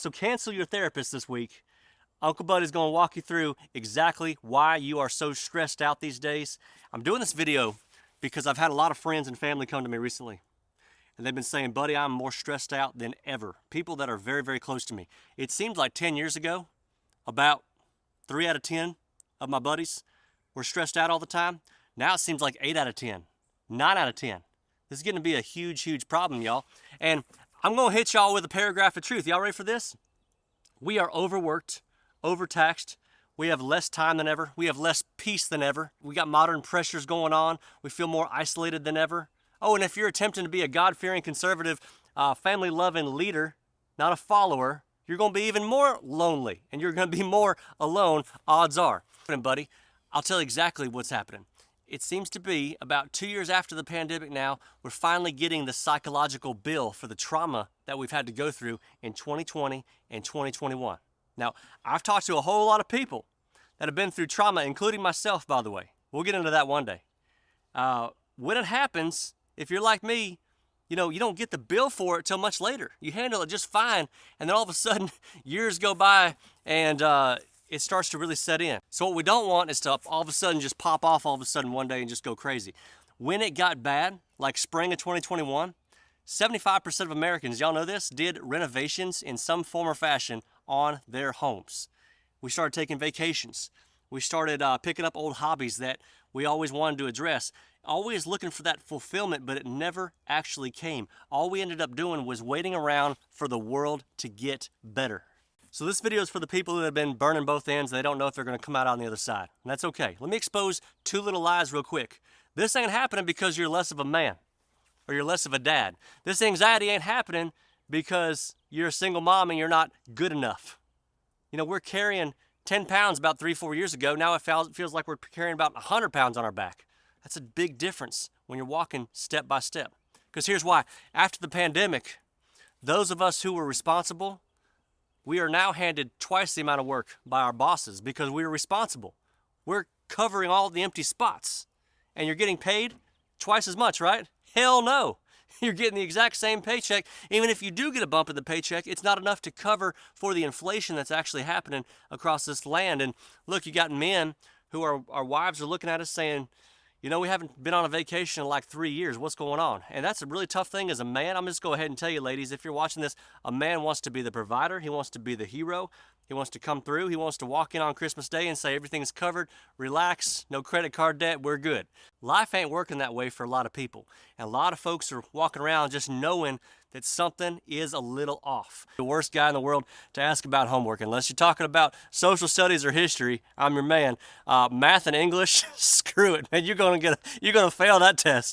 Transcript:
So cancel your therapist this week. Uncle Buddy's going to walk you through exactly why you are so stressed out these days. I'm doing this video because I've had a lot of friends and family come to me recently. And they've been saying, Buddy, I'm more stressed out than ever. People that are very, very close to me. It seems like 10 years ago, about 3 out of 10 of my buddies were stressed out all the time. Now it seems like 8 out of 10, 9 out of 10. This is going to be a huge, huge problem, y'all. And I'm going to hit y'all with a paragraph of truth. Y'all ready for this? We are overworked, overtaxed. We have less time than ever. We have less peace than ever. We got modern pressures going on. We feel more isolated than ever. Oh, and if you're attempting to be a God-fearing, conservative, family-loving leader, not a follower, you're going to be even more lonely, and you're going to be more alone, odds are. Buddy, I'll tell you exactly what's happening. It seems to be about 2 years after the pandemic now, we're finally getting the psychological bill for the trauma that we've had to go through in 2020 and 2021. Now, I've talked to a whole lot of people that have been through trauma, including myself, by the way. We'll get into that one day. When it happens, if you're like me, you don't get the bill for it till much later. You handle it just fine, and then all of a sudden, years go by, and it starts to really set in. So what we don't want is to all of a sudden just pop off all of a sudden one day and just go crazy. When it got bad, like spring of 2021, 75% of Americans, y'all know this, did renovations in some form or fashion on their homes. We started taking vacations. We started picking up old hobbies that we always wanted to address. Always looking for that fulfillment, but it never actually came. All we ended up doing was waiting around for the world to get better. So this video is for the people who have been burning both ends and they don't know if they're going to come out on the other side. And that's okay. Let me expose 2 little lies real quick. This ain't happening because you're less of a man or you're less of a dad. This anxiety ain't happening because you're a single mom and you're not good enough. We're carrying 10 pounds about 3-4 years ago. Now it feels like we're carrying about 100 pounds on our back. That's a big difference when you're walking step by step. Because here's why. After the pandemic, those of us who were responsible, we are now handed twice the amount of work by our bosses because we are responsible. We're covering all the empty spots. And you're getting paid twice as much, right? Hell no. You're getting the exact same paycheck. Even if you do get a bump in the paycheck, it's not enough to cover for the inflation that's actually happening across this land. And look, you got men who our wives are looking at us saying, we haven't been on a vacation in like 3 years. What's going on? And that's a really tough thing as a man. I'm just go ahead and tell you, ladies, if you're watching this, a man wants to be the provider. He wants to be the hero. He wants to come through. He wants to walk in on Christmas Day and say everything's covered, relax, no credit card debt, we're good. Life ain't working that way for a lot of people. And a lot of folks are walking around just knowing that something is a little off. The worst guy in the world to ask about homework, unless you're talking about social studies or history, I'm your man. Math and English, screw it, man. You're gonna fail that test.